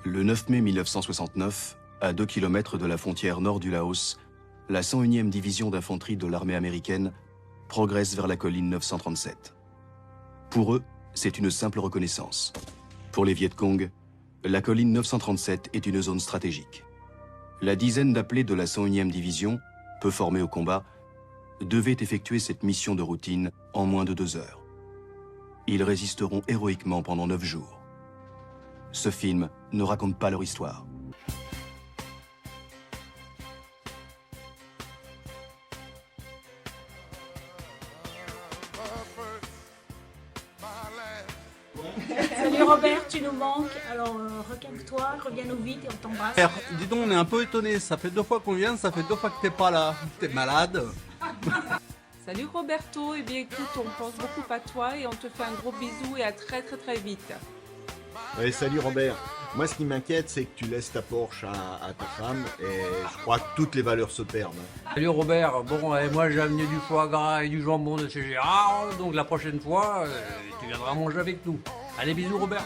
Le 9 mai 1969, à 2 km de la frontière nord du Laos, la 101e division d'infanterie de l'armée américaine progresse vers la colline 937. Pour eux, c'est une simple reconnaissance. Pour les Viet Cong, la colline 937 est une zone stratégique. La dizaine d'appelés de la 101e division, peu formés au combat, devait effectuer cette mission de routine en moins de 2 heures. Ils résisteront héroïquement pendant 9 jours. Ce film ne raconte pas leur histoire. Salut Robert, tu nous manques. Alors recalme-toi, reviens-nous vite et on t'embrasse. Dis donc, on est un peu étonnés. Ça fait 2 fois qu'on vient, ça fait 2 fois que t'es pas là. T'es malade? Salut Roberto, eh bien écoute, on pense beaucoup à toi et on te fait un gros bisou et à très vite. Ouais, salut Robert. Moi, ce qui m'inquiète, c'est que tu laisses ta Porsche à ta femme et je crois que toutes les valeurs se perdent. Salut Robert, bon, moi j'ai amené du foie gras et du jambon de chez Gérard, donc la prochaine fois, tu viendras manger avec nous. Allez, bisous Robert.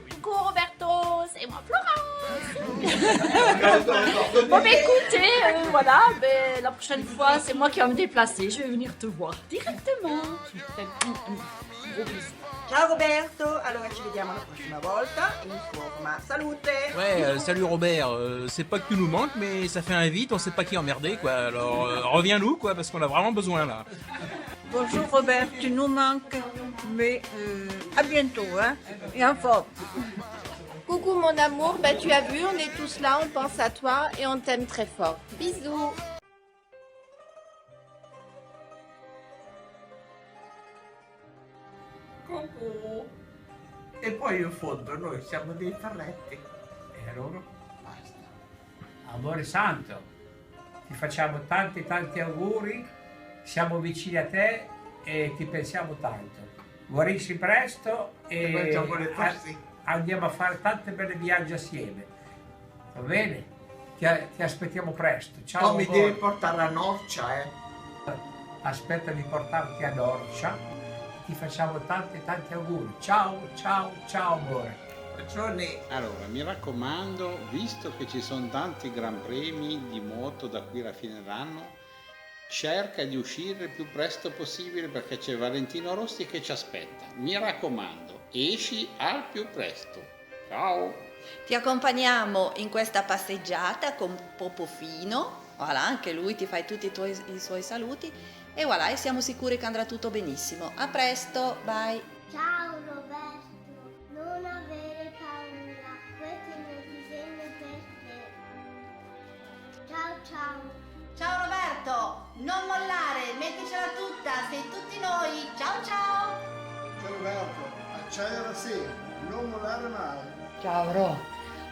Coucou Roberto, c'est moi Florence. Bon bah écoutez, voilà, la prochaine fois c'est moi qui vais me déplacer, je vais venir te voir directement. Je te fais un gros bisou. Ciao Roberto, allora ci vediamo la prossima volta, in forma, salute. Ouais, salut Robert, c'est pas que tu nous manques, mais ça fait un vite, on sait pas qui emmerder, quoi. Alors reviens-nous, quoi, parce qu'on a vraiment besoin là. Bonjour Robert, tu nous manques, mais à bientôt, hein, et en forme. Coucou mon amour, bah tu as vu, on est tous là, on pense à toi et on t'aime très fort. Bisous. Coucou. E poi in fondo noi siamo dei ferretti e loro basta. Amore santo, ti facciamo tanti auguri, siamo vicini a te e ti pensiamo tanto. Guarisci presto e andiamo a fare tanti belli viaggi assieme. Va bene? Ti aspettiamo presto. Ciao. Oh, mi devi portare a Norcia, Aspetta di portarti a Norcia. Ti facciamo tanti auguri. Ciao amore. Bacioni. Allora, mi raccomando, visto che ci sono tanti gran premi di moto da qui alla fine dell'anno, cerca di uscire il più presto possibile perché c'è Valentino Rossi che ci aspetta. Mi raccomando, esci al più presto. Ciao! Ti accompagniamo in questa passeggiata con Popofino, voilà, anche lui ti fa tutti i suoi saluti e voilà, e siamo sicuri che andrà tutto benissimo. A presto, bye! Ciao Roberto, non avere paura, questo è il mio disegno per te. Ciao! Ciao Roberto, non mollare, metticela tutta, sei tutti noi, ciao! Ciao Roberto, accelera sì, non mollare mai. Ciao Ro,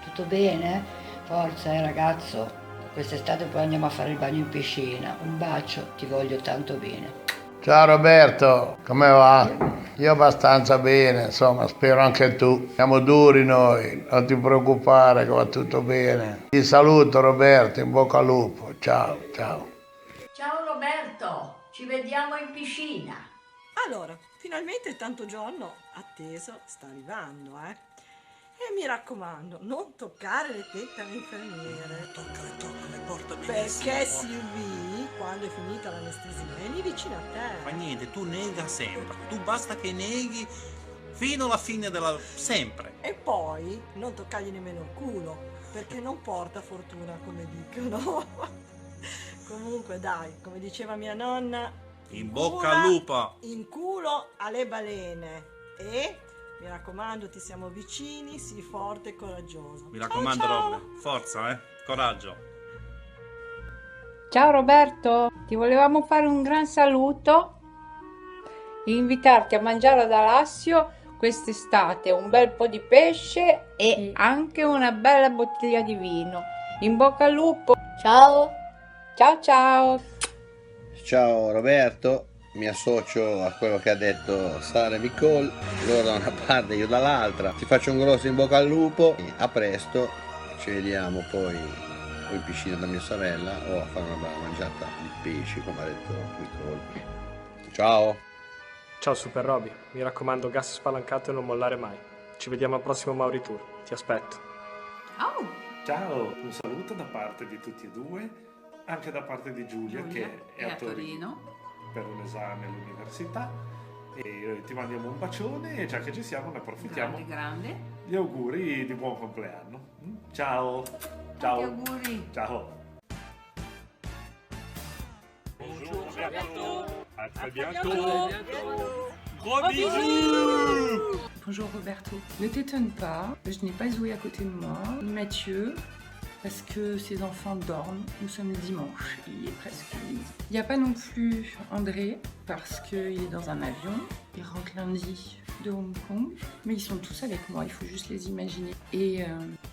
tutto bene? Forza ragazzo, quest'estate poi andiamo a fare il bagno in piscina. Un bacio, ti voglio tanto bene. Ciao Roberto, come va? Io abbastanza bene, insomma, spero anche tu. Siamo duri noi, non ti preoccupare che va tutto bene. Ti saluto Roberto, in bocca al lupo, ciao. Ciao Roberto, ci vediamo in piscina. Allora, finalmente il tanto giorno atteso sta arrivando, E mi raccomando, non toccare le tette all'infermiere. Toccale, portami. Perché Sylvie, quando è finita l'anestesia, è lì vicino a te. Fa niente, tu nega sempre. Tu basta che neghi fino alla fine della... sempre. E poi non toccargli nemmeno il culo, perché non porta fortuna, come dicono. Comunque dai, come diceva mia nonna, In bocca al lupo. in culo alle balene. E mi raccomando, ti siamo vicini, sii forte e coraggioso. Mi raccomando, ciao. Rob, forza, coraggio. Ciao Roberto, ti volevamo fare un gran saluto e invitarti a mangiare ad Alassio quest'estate un bel po' di pesce e anche una bella bottiglia di vino. In bocca al lupo. Ciao! Ciao! Ciao Roberto, mi associo a quello che ha detto Sara Nicole, loro da una parte, io dall'altra. Ti faccio un grosso in bocca al lupo, a presto, ci vediamo poi o in piscina da mia sorella o a fare una bella mangiata di pesci come ha detto Nicole. Ciao! Ciao Super Roby, mi raccomando gas spalancato e non mollare mai. Ci vediamo al prossimo Mauri Tour, ti aspetto. Oh, Ciao, un saluto da parte di tutti e due, anche da parte di Giulia, che è a Torino per un esame all'università. E ti mandiamo un bacione e già che ci siamo ne approfittiamo. grande. Gli auguri di buon compleanno. Ciao. Ciao. Tanti auguri. Ciao. Bonjour Roberto. À très bientôt. Gros bisous. Bonjour Roberto. Ne t'étonne pas, je n'ai pas Zoé à côté de moi, ni Mathieu, parce que ses enfants dorment. Nous sommes dimanche, il est presque midi. Il n'y a pas non plus André, parce qu'il est dans un avion. Il rentre lundi de Hong Kong, mais ils sont tous avec moi, il faut juste les imaginer. Et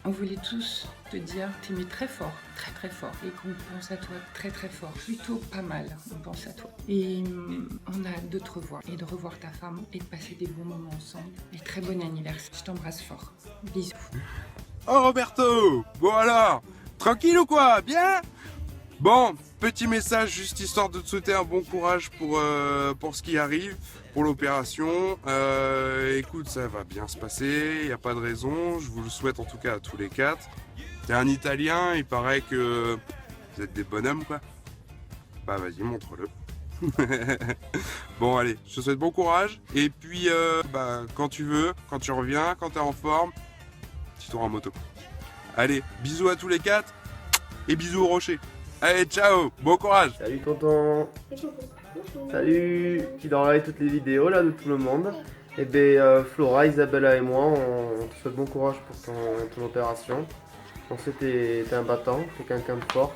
on voulait tous te dire t'aimer très fort, très très fort, et qu'on pense à toi très très fort, plutôt pas mal, on pense à toi. Et on a hâte de te revoir, et de revoir ta femme, et de passer des bons moments ensemble. Et très bon anniversaire, je t'embrasse fort. Bisous. Oh Roberto, bon alors, tranquille ou quoi, bien? Bon, petit message juste histoire de te souhaiter un bon courage pour ce qui arrive, pour l'opération. Écoute, ça va bien se passer, il n'y a pas de raison, je vous le souhaite en tout cas à tous les quatre. T'es un Italien, il paraît que vous êtes des bonhommes quoi. Bah vas-y, montre-le. Bon allez, je te souhaite bon courage, et puis quand tu veux, quand tu reviens, quand t'es en forme, petit tour en moto. Allez, bisous à tous les quatre, et bisous au rocher. Allez, ciao, bon courage. Salut tonton. Salut, qui regarde toutes les vidéos là de tout le monde. Et ben Flora, Isabella et moi, on te souhaite bon courage pour ton opération. On sait que t'es un battant, t'es quelqu'un de fort.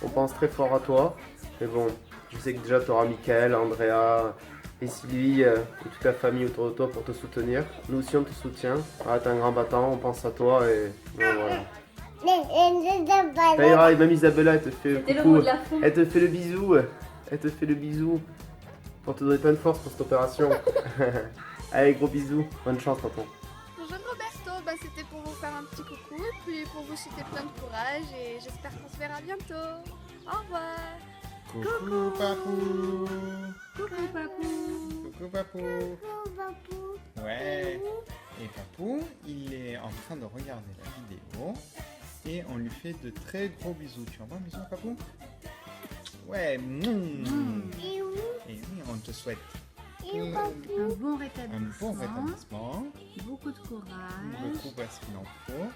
On pense très fort à toi. Mais bon, je sais que déjà tu auras Mickaël, Andrea et Sylvie et toute ta famille autour de toi pour te soutenir. Nous aussi on te soutient. Ah, t'es un grand battant, on pense à toi et bon, voilà. Ça ira, et même Isabella elle te fait coucou, elle te fait le bisou, elle te fait le bisou pour te donner plein de force pour cette opération. Allez, gros bisous, bonne chance tonton. Bonjour Roberto, c'était pour vous faire un petit coucou et puis pour vous souhaiter plein de courage et j'espère qu'on se verra bientôt. Au revoir. Coucou papou. Coucou papou. Coucou papou. Coucou papou. Ouais. Et papou, il est en train de regarder la vidéo et on lui fait de très gros bisous. Tu envoies un bisou à papou? Ouais. Et oui, on te souhaite un bon rétablissement. Beaucoup de courage. Beaucoup parce qu'il en faut.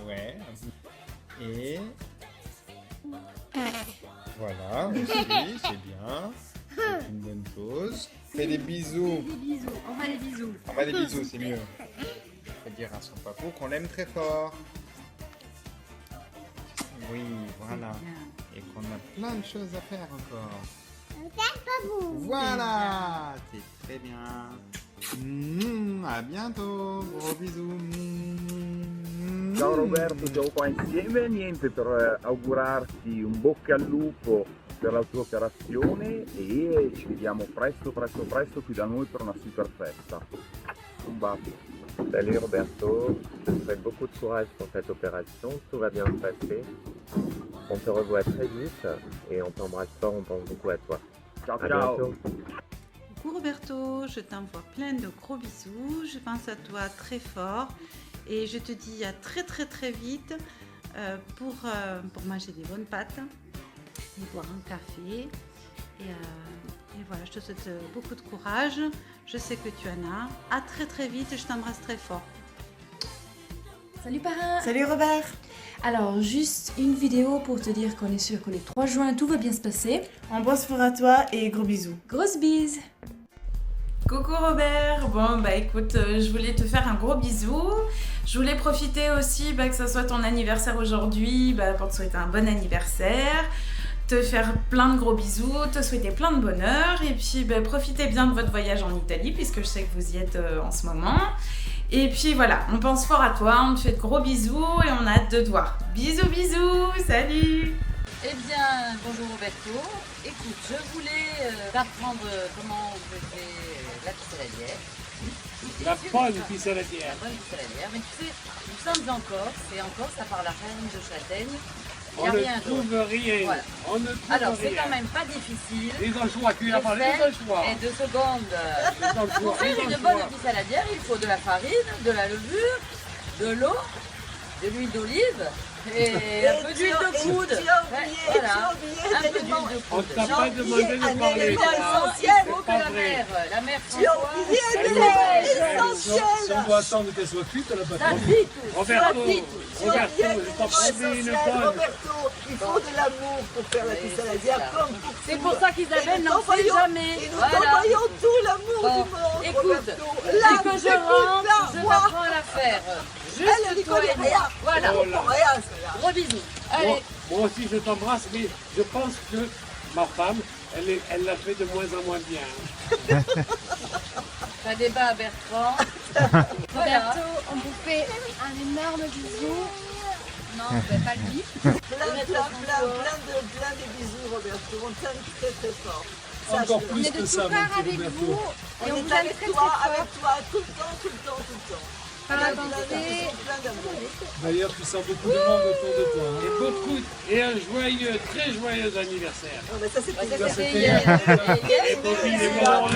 Ouais. Et voilà, aussi, c'est bien. C'est une bonne chose. Fais des bisous. On va les bisous. On va les bisous, c'est mieux. Je vais dire à son papou qu'on l'aime très fort. Oui, voilà. Et qu'on a plein de choses à faire encore. Voilà, c'est très bien. À bientôt, gros bisous. Ciao Roberto, siamo qua insieme, niente per augurarti un bocca al lupo per la tua operazione e ci vediamo presto qui da noi per una super festa. Un bacio. Salut Roberto, je te souhaite beaucoup de courage pour cette opération, tout va bien se passer. On te revoit très vite et on t'embrasse fort, on pense beaucoup à toi. Ciao, ciao. Coucou Roberto, je t'envoie plein de gros bisous, je pense à toi très fort et je te dis à très vite pour manger des bonnes pâtes et boire un café et voilà, je te souhaite beaucoup de courage, je sais que tu en as, à très vite, je t'embrasse très fort. Salut parrain. Salut Robert. Alors juste une vidéo pour te dire qu'on est sûr que le 3 juin tout va bien se passer. Embrasse fort à toi et gros bisous. Grosse bise. Coucou Robert, bon écoute, je voulais te faire un gros bisou. Je voulais profiter aussi que ça soit ton anniversaire aujourd'hui pour te souhaiter un bon anniversaire, te faire plein de gros bisous, te souhaiter plein de bonheur et puis profitez bien de votre voyage en Italie puisque je sais que vous y êtes en ce moment. Et puis voilà, on pense fort à toi, on te fait de gros bisous et on a hâte de te voir. Bisous, salut! Eh bien, bonjour Roberto. Écoute, je voulais t'apprendre comment on faisait la pissaladière. La bonne pissaladière. La bonne pissaladière. Mais tu sais, nous sommes en Corse et en Corse, ça parle la farine de châtaigne. On ne trouve rien. Voilà. On ne trouve Alors, c'est rien. quand même pas difficile. Les anchois, tu as parlé des anchois. Et 2 secondes. Pour faire une bonne pissaladière, il faut de la farine, de la levure, de l'eau, de l'huile d'olive et un peu d'huile de coude. Voilà, un peu d'huile de coude. On t'a pas demandé de parler. Il faut que la mère Si on doit attendre qu'elle soit cuite, elle a pas Roberto, je t'en promets une bonne. Il faut de l'amour pour faire la saladière comme pour c'est pour ça qu'Isabelle n'en fait jamais. Et nous t'envoyons tout l'amour du monde. Écoute, là, dès que je rentre, je t'apprends à la faire. Juste toi et moi. Voilà. Gros bisous. Allez. Moi aussi je t'embrasse, mais je pense que ma femme, elle l'a fait de moins en moins bien. Pas débat à Bertrand. Roberto, on vous fait un énorme bisou. Non, pas lui. Plein de bisous, Roberto. On t'aime très très fort. Encore plus on est que de ça, tout cœur mon petit avec Roberto. vous. Et on vous aime très très fort. Avec toi, tout le temps. Par la pensée. D'ailleurs, tu sens beaucoup de monde autour de toi. Hein. Et beaucoup, et un joyeux, très joyeux anniversaire. Oh, mais ça c'était hier. Et Bobby, il est bon.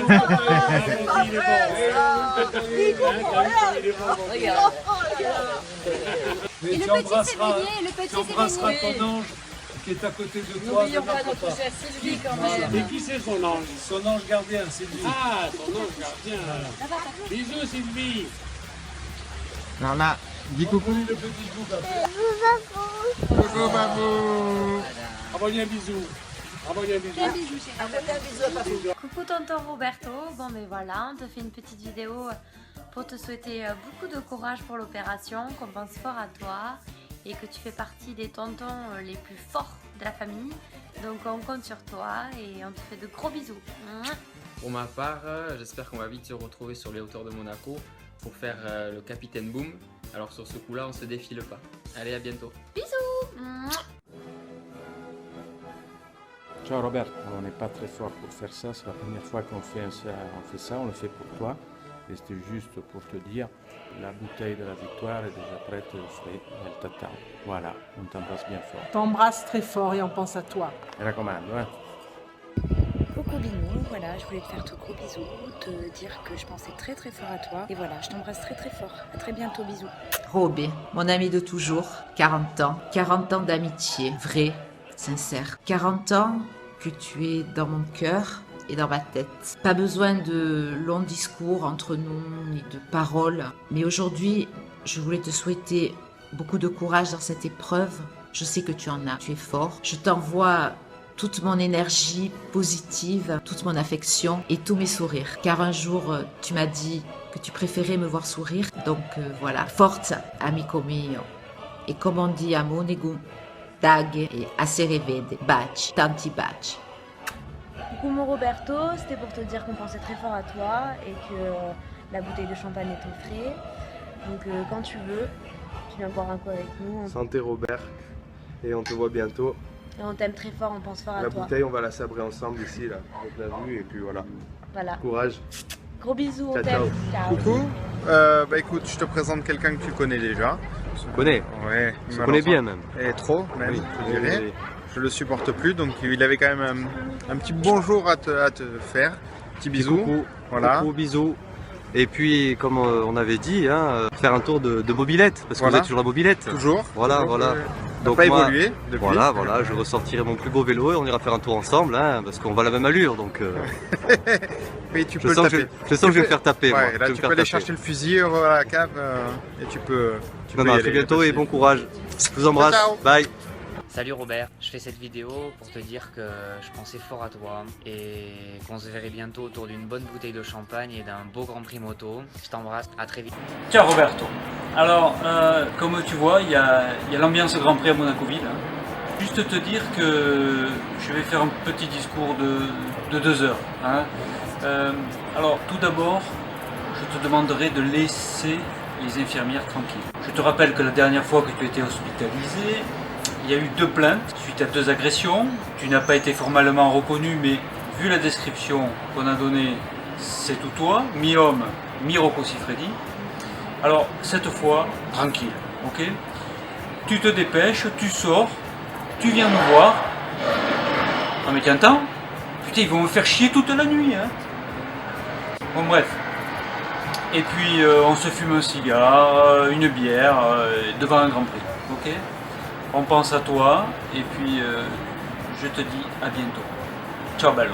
Mais tu embrasseras ton ange qui est à côté de toi. N'oublions pas notre chère Sylvie quand même. Et qui c'est son ange? Son ange gardien, Sylvie. Ah, son ange gardien. Bisous Sylvie. Nana, dis coucou. Le petit bout après. Coucou, babou. Envoie-lui un bisou. Envoie-lui un bisou. Un bisou, chérie. Coucou tonton Roberto, bon ben voilà, on te fait une petite vidéo pour te souhaiter beaucoup de courage pour l'opération, qu'on pense fort à toi et que tu fais partie des tontons les plus forts de la famille. Donc on compte sur toi et on te fait de gros bisous. Pour ma part, j'espère qu'on va vite se retrouver sur les hauteurs de Monaco pour faire le Capitaine Boom. Alors sur ce coup-là, on se défile pas. Allez, à bientôt. Bisous. Ciao Roberto, on n'est pas très fort pour faire ça, c'est la première fois qu'on fait ça, on le fait pour toi. Et c'était juste pour te dire, la bouteille de la victoire est déjà prête au frais, elle t'attend. Voilà, on t'embrasse bien fort. T'embrasse très fort et on pense à toi. Et la commande, ouais. Coucou Binou, voilà, je voulais te faire tout gros bisous, te dire que je pensais très très fort à toi. Et voilà, je t'embrasse très très fort. À très bientôt, bisous. Robé, mon ami de toujours, 40 ans. 40 ans d'amitié, vraie, sincère. 40 ans que tu es dans mon cœur et dans ma tête. Pas besoin de longs discours entre nous, ni de paroles. Mais aujourd'hui, je voulais te souhaiter beaucoup de courage dans cette épreuve. Je sais que tu en as, tu es fort. Je t'envoie toute mon énergie positive, toute mon affection et tous mes sourires. Car un jour, tu m'as dit que tu préférais me voir sourire. Donc voilà, forza, amico mio. Et comme on dit à Monégout, Dag et a se revede, baci, tanti baci. Coucou mon Roberto, c'était pour te dire qu'on pensait très fort à toi et que la bouteille de champagne est offrée. Donc quand tu veux, tu viens boire un coup avec nous. Santé Robert, et on te voit bientôt. Et on t'aime très fort, on pense fort à La toi. bouteille, on va la sabrer ensemble ici, là, avec la vue, et puis voilà. Voilà. Courage. Gros bisous, on Ciao, t'aime. ciao. Coucou. Bah écoute, je te présente quelqu'un que tu connais déjà. Je connais. Ouais. Je connais bien même. Et trop même, Oui. je dirais. Oui. Je le supporte plus, donc il avait quand même un petit bonjour à te faire. Petit bisou. Coucou. Voilà. Coucou, bisous. Et puis, comme on avait dit, faire un tour de mobilette, parce que vous êtes toujours la mobilette. Toujours. Voilà, toujours, voilà. Donc pas évolué depuis. Voilà, je ressortirai mon plus beau vélo et on ira faire un tour ensemble, parce qu'on va à la même allure, donc... Oui, tu je peux sens le que taper. je sens que je vais me faire taper, Ouais, moi. là, Je vais tu me peux faire aller taper. chercher le fusil à la cave et tu peux. À très bientôt et bon courage. Je vous embrasse. Ciao. Bye. Salut Robert, je fais cette vidéo pour te dire que je pensais fort à toi et qu'on se verrait bientôt autour d'une bonne bouteille de champagne et d'un beau Grand Prix moto. Je t'embrasse, à très vite. Ciao Roberto. Alors, comme tu vois, il y a l'ambiance Grand Prix à Monaco-Ville. Juste te dire que je vais faire un petit discours de 2 heures. Alors, tout d'abord, je te demanderai de laisser les infirmières tranquilles. Je te rappelle que la dernière fois que tu étais hospitalisé, il y a eu 2 plaintes suite à 2 agressions. Tu n'as pas été formellement reconnu, mais vu la description qu'on a donnée, c'est tout toi, mi-homme, mi-Rocco Siffredi. Alors, cette fois, tranquille, ok? Tu te dépêches, tu sors, tu viens nous voir. Ah mais t'entends? Putain, ils vont me faire chier toute la nuit, hein? Bon bref, Et puis on se fume un cigare, une bière, devant un Grand Prix, ok? On pense à toi, et puis je te dis à bientôt. Ciao Ballon.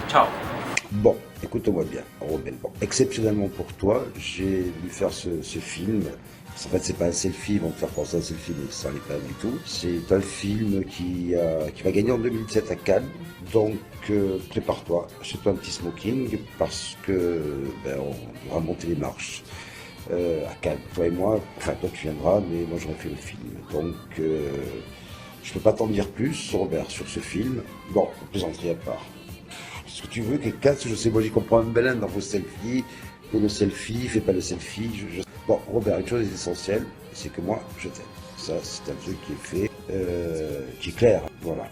Ciao. Bon, écoute-moi bien, Robin. Bon, exceptionnellement pour toi, j'ai voulu faire ce film. En fait, c'est pas un selfie, ils vont te faire penser à un selfie, mais ça n'est pas du tout. C'est un film qui va gagner en 2017 à Cannes. Donc, prépare-toi, achète-toi un petit smoking, parce que on va monter les marches à Cannes. Toi et moi, enfin toi tu viendras, mais moi j'aurais fait le film. Donc, je peux pas t'en dire plus, Robert, sur ce film. Bon, plaisanterie à part. Ce que tu veux, quelqu'un, je sais, moi j'y comprends un bel dans vos selfies. Fais le selfie, fais pas le selfie. Bon, Robert, une chose est essentielle, c'est que moi, je t'aime. Ça, c'est un truc qui est fait, qui est clair. Voilà.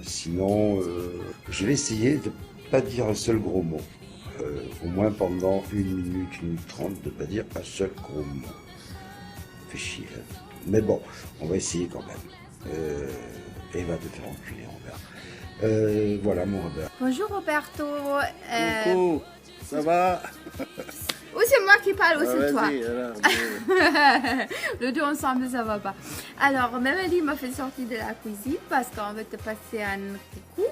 Sinon, je vais essayer de pas dire un seul gros mot. Au moins pendant 1 minute, 1 minute 30, de pas dire un seul gros mot. Fait chier, hein. Mais bon, on va essayer quand même. Et va te faire enculer, Robert. Voilà, mon Robert. Bonjour Roberto. Coucou, ça va? Ou c'est moi qui parle ou c'est toi? Alors, le deux ensemble, ça va pas. Alors, Mémélie m'a fait sortir de la cuisine parce qu'on veut te passer un coucou.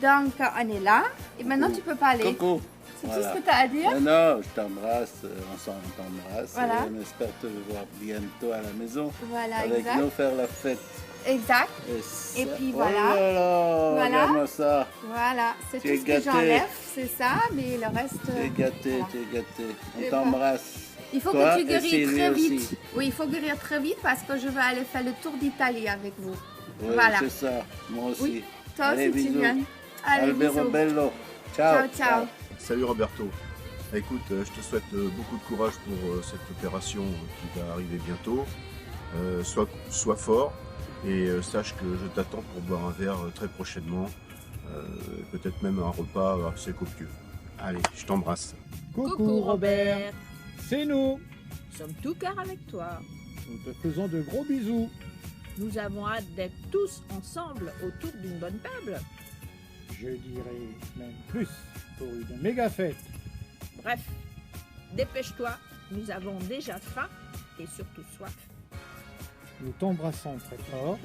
Donc, on est là. Et maintenant, tu peux parler. coucou. C'est tout ce que tu as à dire? Non, je t'embrasse, on t'embrasse. Voilà. On espère te voir bientôt à la maison. Voilà, avec exact. nous faire la fête. Exact. Et, Et puis Oh voilà. là là, Voilà. regarde-moi ça. Voilà, c'est Tu tout es ce que gâté. j'enlève, c'est ça, mais le reste... T'es gâté, voilà. t'es gâté. On Et t'embrasse. Il faut Toi que tu et guérisses Sylvie très aussi. vite. Oui, il faut guérir très vite parce que je vais aller faire le tour d'Italie avec vous. Oui, voilà. c'est ça, moi aussi. Oui, toi Allez, aussi tu bisous. viens. Allez, Albero bisous. Bello. Ciao. Ciao, ciao. Salut Roberto. Écoute, je te souhaite beaucoup de courage pour cette opération qui va arriver bientôt. Sois fort et sache que je t'attends pour boire un verre très prochainement. Peut-être même un repas assez copieux. Allez, je t'embrasse. Coucou Robert. C'est nous. Nous sommes tout cœur avec toi. Nous te faisons de gros bisous. Nous avons hâte d'être tous ensemble autour d'une bonne table. Je dirais même plus pour une méga fête. Bref, dépêche-toi, nous avons déjà faim et surtout soif. Nous t'embrassons très fort.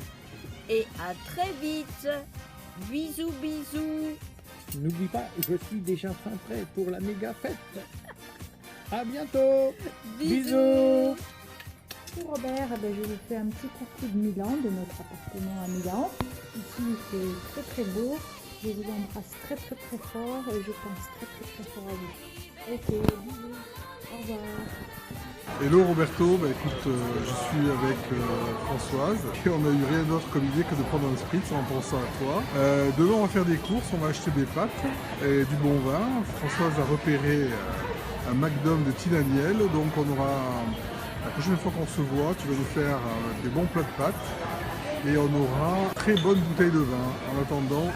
Et à très vite. Bisous, bisous. N'oublie pas, je suis déjà fin prêt pour la méga fête. À bientôt. Bisous. Pour Robert, je lui fais un petit coucou de Milan, de notre appartement à Milan. Ici, c'est très très beau. Je vous embrasse très très très fort et je pense très très très fort à vous. Ok, bisous. Au revoir. Hello Roberto, écoute, je suis avec Françoise et on n'a eu rien d'autre comme idée que de prendre un spritz en pensant à toi. Demain on va faire des courses, on va acheter des pâtes et du bon vin. Françoise a repéré un McDom de Tinaniel, donc on aura, la prochaine fois qu'on se voit, tu vas nous faire des bons plats de pâtes et on aura une très bonne bouteille de vin. En attendant,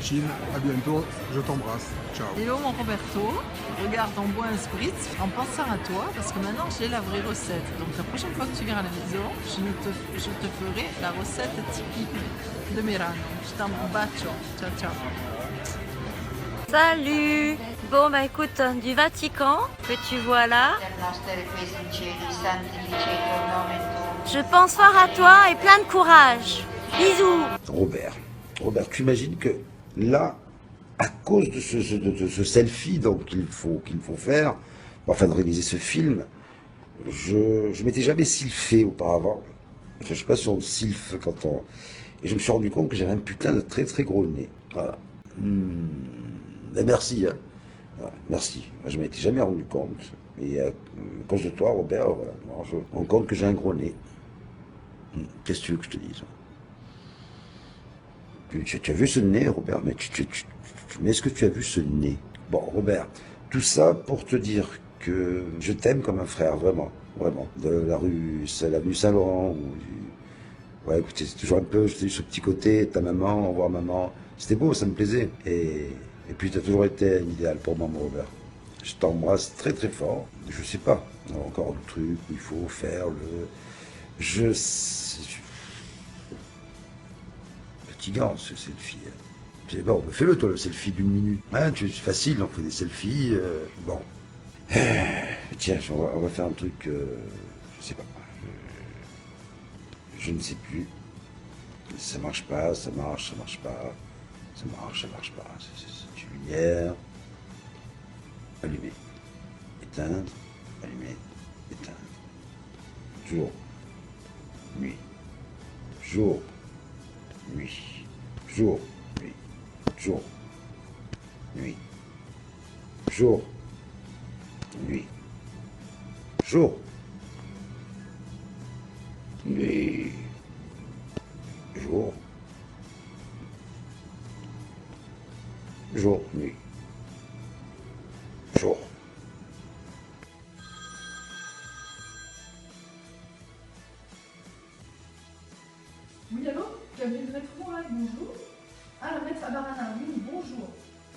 chill, à bientôt, je t'embrasse, ciao. Hello mon Roberto, regarde on boit un spritz en pensant à toi parce que maintenant j'ai la vraie recette. Donc la prochaine fois que tu viens à la maison, je te ferai la recette typique de Merano. Je t'en bacio, ciao ciao. Salut. Bon bah écoute, du Vatican que tu vois là. Je pense fort à toi et plein de courage. Bisous. Robert, tu imagines que là, à cause de ce selfie donc qu'il faut faire, afin de réaliser ce film, je m'étais jamais sylphé auparavant. Enfin, je sais pas si on sylphe quand on... Et je me suis rendu compte que j'avais un putain de très très gros nez. Voilà. Ben merci, hein. Voilà, merci. Je m'étais jamais rendu compte. Et à cause de toi, Robert, voilà, je me rends compte que j'ai un gros nez. Qu'est-ce que tu veux que je te dise? Tu as vu ce nez, Robert? Mais est-ce que tu as vu ce nez? Bon, Robert, tout ça pour te dire que je t'aime comme un frère, vraiment, vraiment. De la rue, c'est l'avenue Saint-Laurent. Ouais, écoutez, c'est toujours un peu, j'ai eu ce petit côté, ta maman, au revoir maman. C'était beau, ça me plaisait. Et puis, tu as toujours été un idéal pour moi, mon Robert. Je t'embrasse très très fort. Je sais pas, il y a encore un truc où il faut faire le... Je sais... Fatigant, ce selfie. C'est bon, fais-le toi, le selfie d'1 minute. Hein, c'est facile, on fait des selfies. Bon. Tiens, on va faire un truc, je sais pas. Je ne sais plus. Ça marche pas, ça marche pas. Ça marche pas. C'est une lumière. Allumer. Éteindre. Allumer. Éteindre. Jour. Nuit. Jour. Nuit. Jour. Nuit. Jour. Nuit. Jour. Nuit. Jour. Nuit. Jour. Jour. Nuit. Jour. Oui, allô? Cabinet de maître Moral, bonjour. Ah, le maître Abarana, oui, bonjour.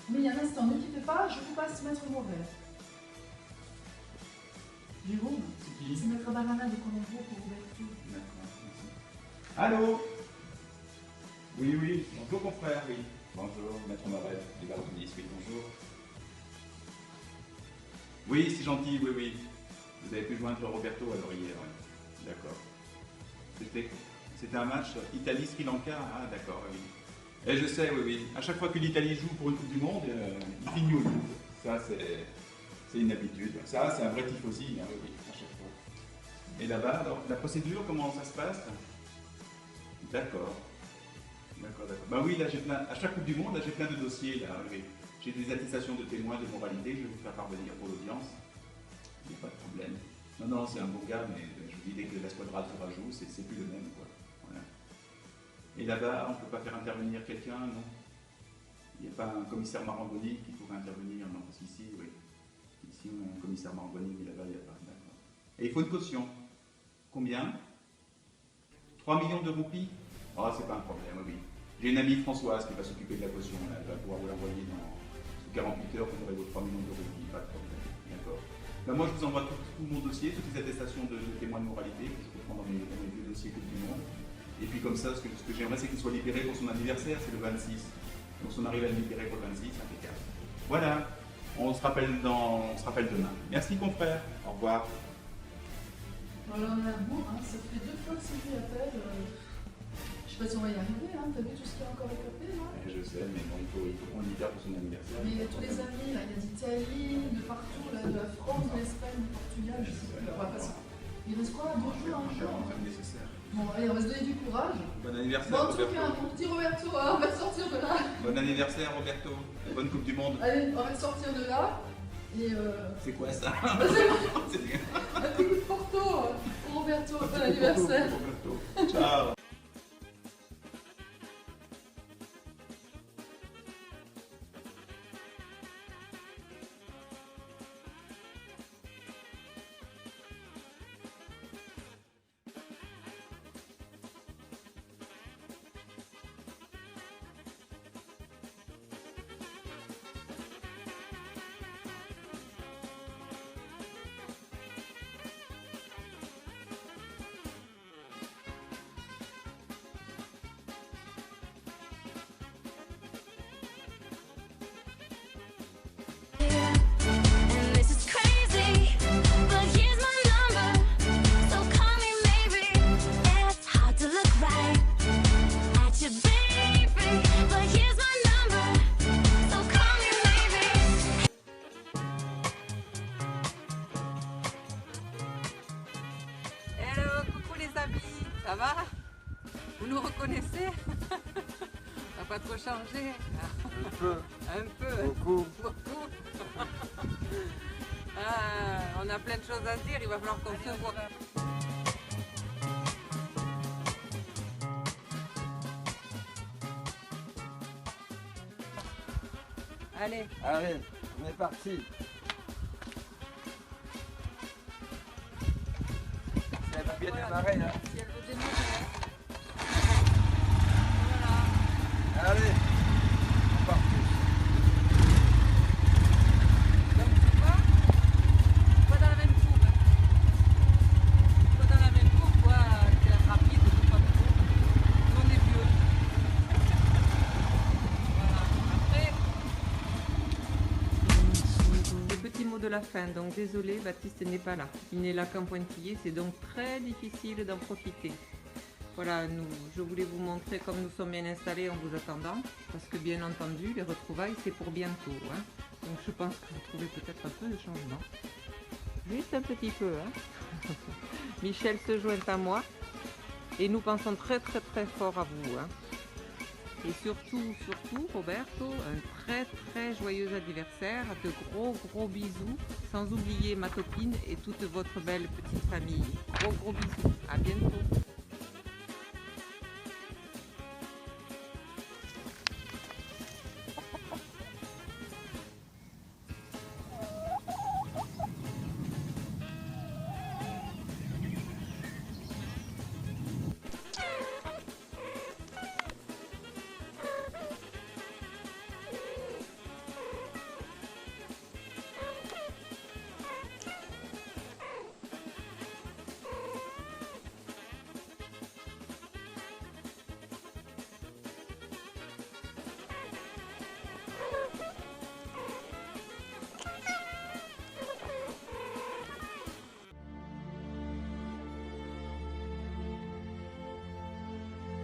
Mais il y a un instant, ne quittez pas, je vous passe maître Moral. Jérôme, c'est maître Abarana de Colombo pour vous mettre tout. D'accord, merci. Allô? Oui, bonjour confrère, oui. Bonjour, maître Morel, du Barotonis, oui, bonjour. Oui, c'est gentil, oui. Vous avez pu joindre Roberto alors hier, oui. D'accord. C'était un match Italie-Sri Lanka, ah d'accord, oui. Et je sais, oui. À chaque fois que l'Italie joue pour une Coupe du Monde, il finit au loup. Ça, c'est une habitude. Ça, c'est un vrai tifosi, hein, oui, à chaque fois. Et là-bas, alors, la procédure, comment ça se passe? D'accord. Bah oui, là, à chaque Coupe du Monde, là, j'ai plein de dossiers, là, oui. J'ai des attestations de témoins de moralité, je vais vous faire parvenir pour l'audience. Il n'y a pas de problème. Non, c'est un bon gars, mais je vous dis, dès que la squadra sera joue, c'est plus le même, quoi. Voilà. Et là-bas, on ne peut pas faire intervenir quelqu'un, non? Il n'y a pas un commissaire Marangoni qui pourrait intervenir, non? Parce qu'ici, oui. Ici, on a un commissaire Marangoni, mais là-bas, il n'y a pas. D'accord. Et il faut une caution. Combien? 3 millions de roupies? Oh, c'est pas un problème, oui. J'ai une amie Françoise qui va s'occuper de la caution. Elle va pouvoir vous l'envoyer sous 48 heures, vous aurez vos 3 millions de roupies, pas de problème. D'accord. Ben moi, je vous envoie tout mon dossier, toutes les attestations de témoins de moralité que je peux prendre dans mes vieux dossiers Coupe du Monde. Et puis comme ça, ce que j'aimerais, c'est qu'il soit libéré pour son anniversaire, c'est le 26. Donc si on arrive à le libérer pour le 26, impeccable. Voilà, on se rappelle demain. Merci confrère, au revoir. Alors on a un bourg, hein, ça fait 2 fois que Sylvie appelle. Je sais pas si on va y arriver, hein. T'as vu tout ce qu'il y a encore à taper là? Je sais, mais bon, il faut qu'on libère pour son anniversaire. Mais il y a tous les amis, là. Il y a d'Italie, de partout, là, de la France, de l'Espagne, du Portugal, je sais plus. On va passer. Il reste quoi? 2 jours, un jour? Nécessaire. Bon, allez, on va se donner du courage. Bon anniversaire, bon, en tout Roberto. cas, mon petit Roberto, hein, on va sortir de là. Bon anniversaire, Roberto. Et bonne Coupe du Monde. Allez, on va sortir de là. Et C'est quoi ça? C'est bien. Un petit coup de Porto pour Roberto, bon anniversaire. Roberto. Ciao. Ça va? Vous nous reconnaissez? Ça n'a pas trop changé? Un peu. Un peu? Beaucoup. Beaucoup. On a plein de choses à dire, il va falloir qu'on se voit. Allez. Allez, on est parti. Elle va bien démarrer là. Si elle veut démarrer. Voilà. Allez, on part tous. Donc tu vois, pas dans la même courbe. Pas dans la même courbe, toi, t'es rapide, nous pas trop. Nous on est vieux. Voilà. Après, des petits mots de la fin, donc désolé, Baptiste n'est pas là. Il n'est là qu'en pointillé, c'est donc très difficile d'en profiter. Voilà, je voulais vous montrer comme nous sommes bien installés en vous attendant, parce que bien entendu, les retrouvailles, c'est pour bientôt. Hein. Donc je pense que vous trouvez peut-être un peu de changement. Juste un petit peu. Hein. Michel se joint à moi, et nous pensons très très très fort à vous. Hein. Et surtout, Roberto, un très très joyeux anniversaire, de gros bisous, sans oublier ma copine et toute votre belle petite famille. Gros bisous, à bientôt.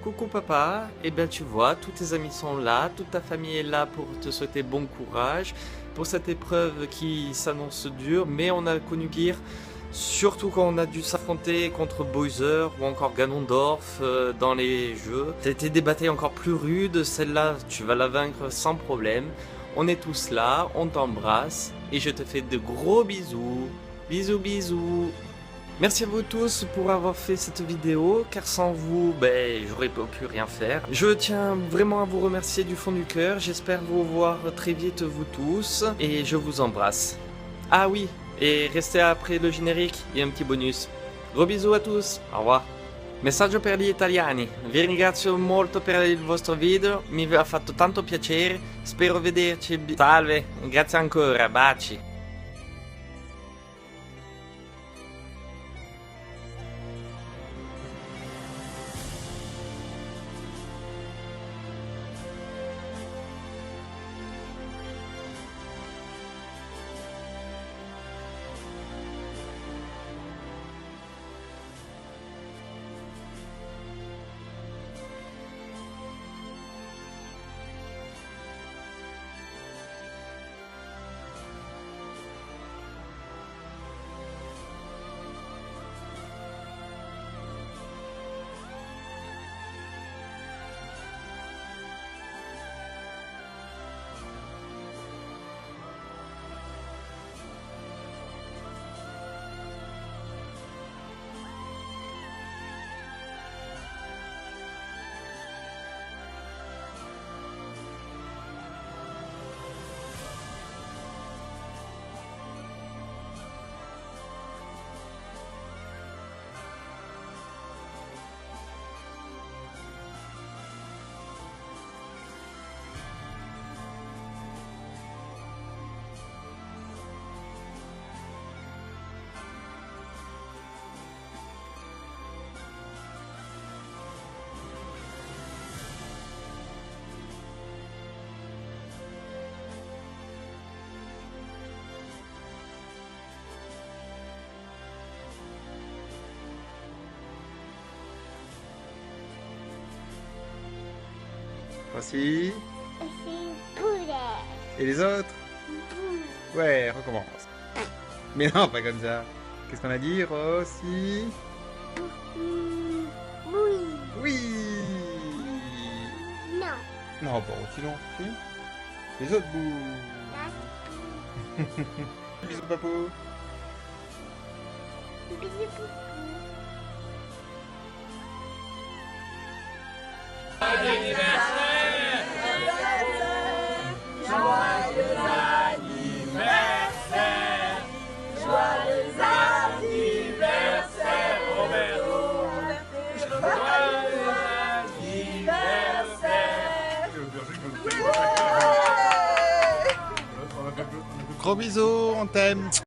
Coucou papa, et bien tu vois, tous tes amis sont là, toute ta famille est là pour te souhaiter bon courage pour cette épreuve qui s'annonce dure, mais on a connu pire, surtout quand on a dû s'affronter contre Bowser ou encore Ganondorf dans les jeux. Ça a été des batailles encore plus rudes, celle-là tu vas la vaincre sans problème. On est tous là, on t'embrasse et je te fais de gros bisous. Bisous bisous. Merci à vous tous pour avoir fait cette vidéo, car sans vous, j'aurais pas pu rien faire. Je tiens vraiment à vous remercier du fond du cœur, j'espère vous voir très vite vous tous, et je vous embrasse. Ah oui, et restez après le générique, il y a un petit bonus. Gros bisous à tous, au revoir. Messaggio per gli italiani, vi ringrazio molto per il vostro video, mi ha fatto tanto piacere, spero vederci, salve, grazie ancora, baci. Voici. Et les autres? Ouais, recommence. Mais non, pas comme ça. Qu'est-ce qu'on a dit, Rossi? Oui. Oui. Non. Non, pas aussi non. Si. Les autres bouts. Bisous, papou. Bisous, papou. Gros bisous, on t'aime.